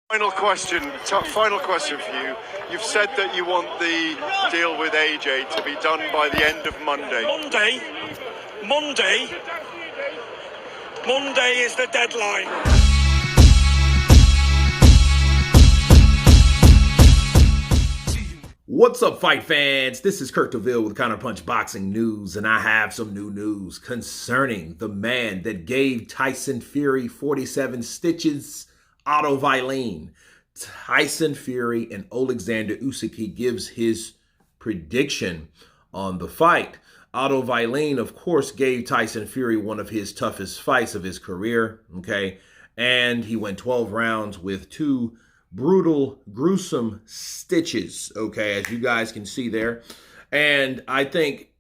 Final question for you. You've said that you want the deal with AJ to be done by the end of Monday. Monday is the deadline. What's up, fight fans? This is Kurt DeVille with Counterpunch Boxing News, and I have some new news concerning the man that gave Tyson Fury 47 stitches, Otto Wallin. Tyson Fury and Oleksandr Usyk, he gives his prediction on the fight. Otto Wallin, of course, gave Tyson Fury one of his toughest fights of his career, okay? And he went 12 rounds with two brutal, gruesome stitches, okay, as you guys can see there. And I think,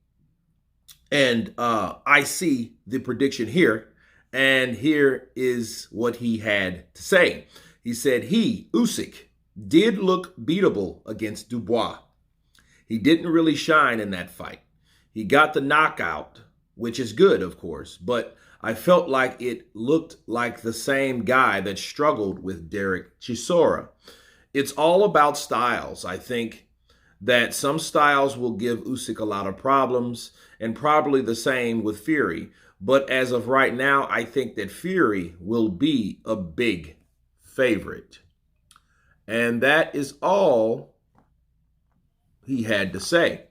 I see the prediction here, and here is what he had to say. He said Usyk, did look beatable against Dubois. He didn't really shine in that fight. He got the knockout, which is good, of course, but I felt like it looked like the same guy that struggled with Derek Chisora. It's all about styles. I think that some styles will give Usyk a lot of problems, and probably the same with Fury. But as of right now, I think that Fury will be a big favorite. And that is all he had to say.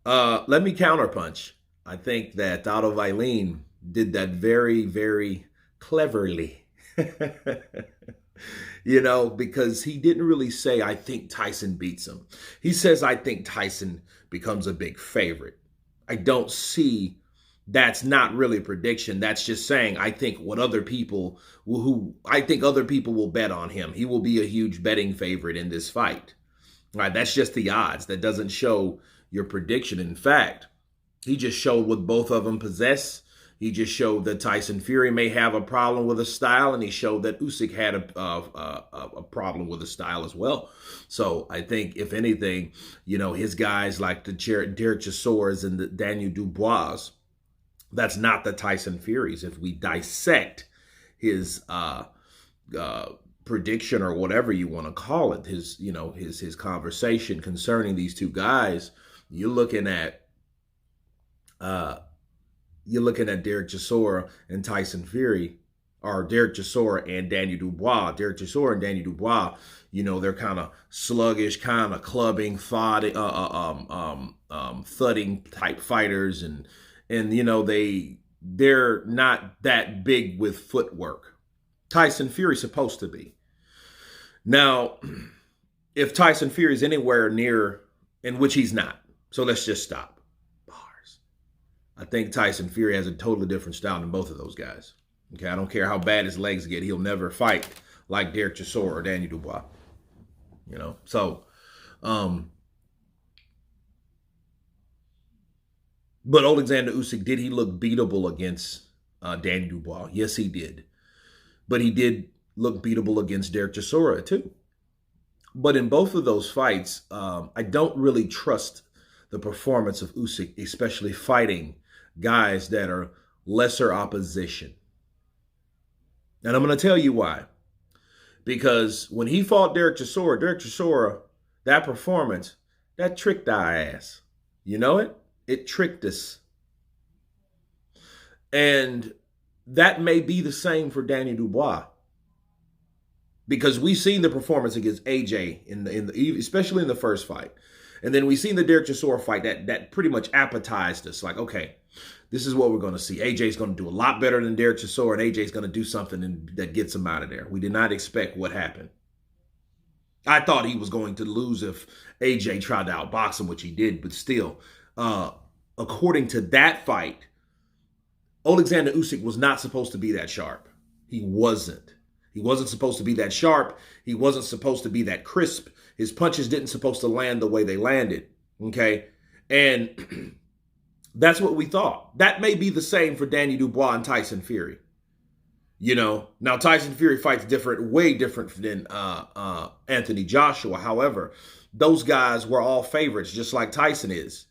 Let me counterpunch. I think that Otto Wallin did that very, very cleverly. You know, because he didn't really say, I think Tyson beats him. He says, I think Tyson becomes a big favorite. I don't see, that's not really a prediction. That's just saying, I think what other people, I think other people will bet on him. He will be a huge betting favorite in this fight. All right, that's just the odds. That doesn't show your prediction. In fact, he just showed what both of them possess. He just showed that Tyson Fury may have a problem with a style, and he showed that Usyk had a problem with a style as well. So I think, if anything, you know, his guys like the Derek Chisora and the Daniel Dubois, that's not the Tyson Furies. If we dissect his prediction, or whatever you want to call it, his conversation concerning these two guys, you're looking at Derek Chisora and Tyson Fury, or Derek Chisora and Daniel Dubois. Derek Chisora and Daniel Dubois, you know, they're kind of sluggish, kind of clubbing, thudding type fighters, and you know, they're not that big with footwork. Tyson Fury's supposed to be. Now, if Tyson Fury is anywhere near, in which he's not, so let's just stop. I think Tyson Fury has a totally different style than both of those guys. Okay, I don't care how bad his legs get. He'll never fight like Derek Chisora or Daniel Dubois. You know, so, but Oleksandr Usyk, did he look beatable against Daniel Dubois? Yes, he did. But he did look beatable against Derek Chisora too. But in both of those fights, I don't really trust the performance of Usyk, especially fighting guys that are lesser opposition. And I'm going to tell you why. Because when he fought Derek Chisora, that performance, that tricked our ass. You know it? It tricked us. And that may be the same for Daniel Dubois. Because we've seen the performance against AJ, especially in the first fight. And then we seen the Derek Chisora fight that pretty much appetized us. Like, okay, this is what we're going to see. AJ's going to do a lot better than Derek Chisora, and AJ's going to do something that gets him out of there. We did not expect what happened. I thought he was going to lose if AJ tried to outbox him, which he did, but still, according to that fight, Oleksandr Usyk was not supposed to be that sharp. He wasn't. He wasn't supposed to be that sharp. He wasn't supposed to be that crisp. His punches didn't supposed to land the way they landed, okay? And that's what we thought. That may be the same for Daniel Dubois and Tyson Fury. You know, now Tyson Fury fights different, way different than Anthony Joshua. However, those guys were all favorites, just like Tyson is.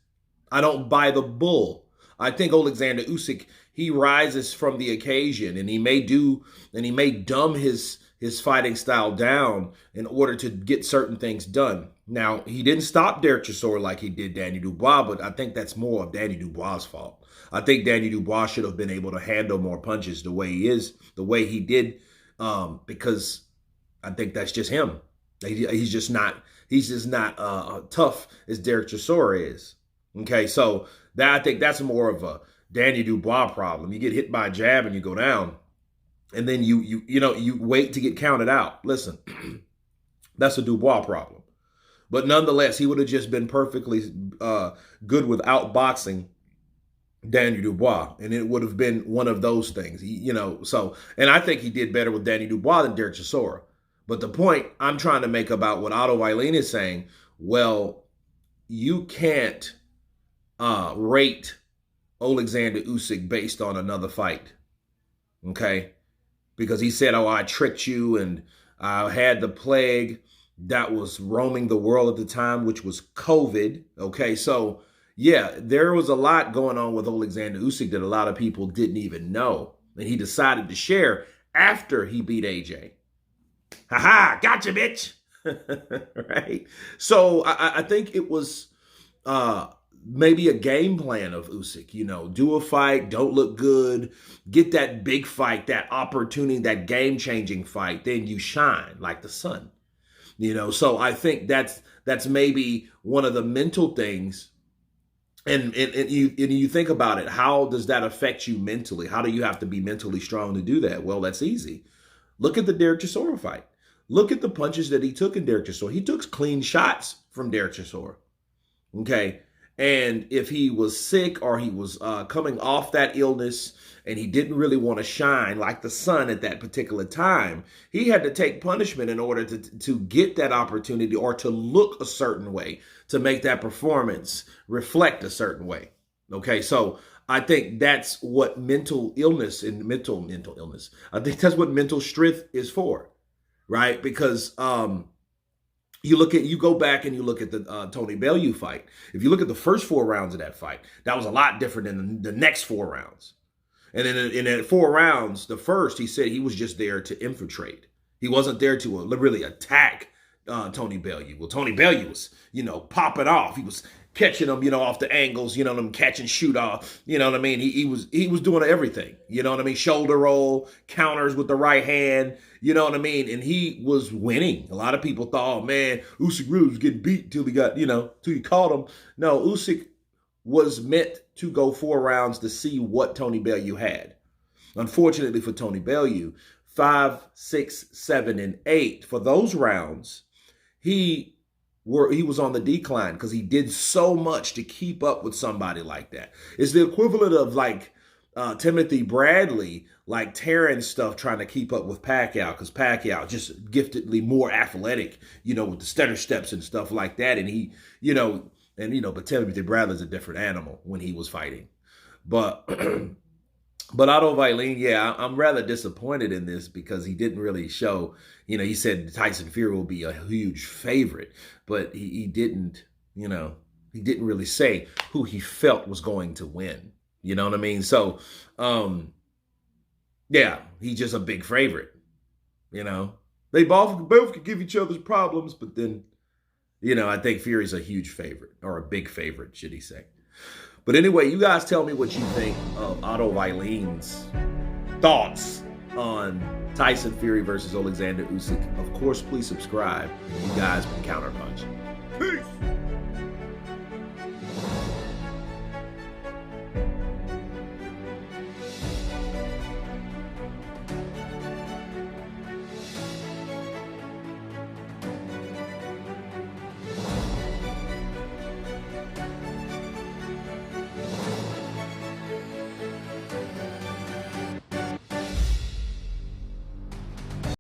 I don't buy the bull. I think Oleksandr Usyk, he rises from the occasion, and he may dumb his his fighting style down in order to get certain things done. Now, he didn't stop Derek Chisora like he did Danny Dubois, but I think that's more of Danny Dubois' fault. I think Danny Dubois should have been able to handle more punches the way he did, because I think that's just him. He's just not tough as Derek Chisora is. Okay, so I think that's more of a Danny Dubois problem. You get hit by a jab and you go down, and then you wait to get counted out. Listen, that's a Dubois problem. But nonetheless, he would have just been perfectly good with outboxing Danny Dubois, and it would have been one of those things. And I think he did better with Danny Dubois than Derek Chisora. But the point I'm trying to make about what Otto Wallin is saying, well, you can't rate Oleksandr Usyk based on another fight, okay? Because he said, oh, I tricked you and I had the plague that was roaming the world at the time, which was COVID, okay? So, yeah, there was a lot going on with Oleksandr Usyk that a lot of people didn't even know. And he decided to share after he beat AJ. Ha-ha, gotcha, bitch. Right? So I think it was maybe a game plan of Usyk, do a fight, don't look good, get that big fight, that opportunity, that game-changing fight, then you shine like the sun. So I think that's maybe one of the mental things. And you think about it, how does that affect you mentally? How do you have to be mentally strong to do that? Well, that's easy. Look at the Derek Chisora fight. Look at the punches that he took in Derek Chisora. He took clean shots from Derek Chisora. Okay. And if he was sick or he was coming off that illness and he didn't really want to shine like the sun at that particular time, he had to take punishment in order to get that opportunity or to look a certain way, to make that performance reflect a certain way. Okay, so I think that's what mental illness and mental illness, I think that's what mental strength is for, right? Because you go back and you look at the Tony Bellew fight. If you look at the first 4 rounds of that fight, that was a lot different than the next 4 rounds. And then in 4 rounds, the first, he said he was just there to infiltrate. He wasn't there to really attack Tony Bellew. Well, Tony Bellew was, popping off. He was catching them, off the angles, them catch and shoot off. You know what I mean? He was doing everything. You know what I mean? Shoulder roll, counters with the right hand. You know what I mean? And he was winning. A lot of people thought, oh, man, Usyk really was getting beat till he got, till he caught him. No, Usyk was meant to go 4 rounds to see what Tony Bellew had. Unfortunately for Tony Bellew, 5, 6, 7, and 8, for those rounds, he was on the decline because he did so much to keep up with somebody like that. It's the equivalent of like Timothy Bradley, like tearing stuff, trying to keep up with Pacquiao, because Pacquiao just giftedly more athletic, with the stutter steps and stuff like that. And he, but Timothy Bradley's a different animal when he was fighting. But Otto Wallin, yeah, I'm rather disappointed in this because he didn't really show, he said Tyson Fury will be a huge favorite, but he didn't, he didn't really say who he felt was going to win. You know what I mean? So, yeah, he's just a big favorite, They both could give each other's problems, but then, I think Fury's a huge favorite, or a big favorite, should he say. But anyway, you guys tell me what you think of Otto Wallin's thoughts on Tyson Fury versus Oleksandr Usyk. Of course, please subscribe. You guys been Counterpunch. Peace!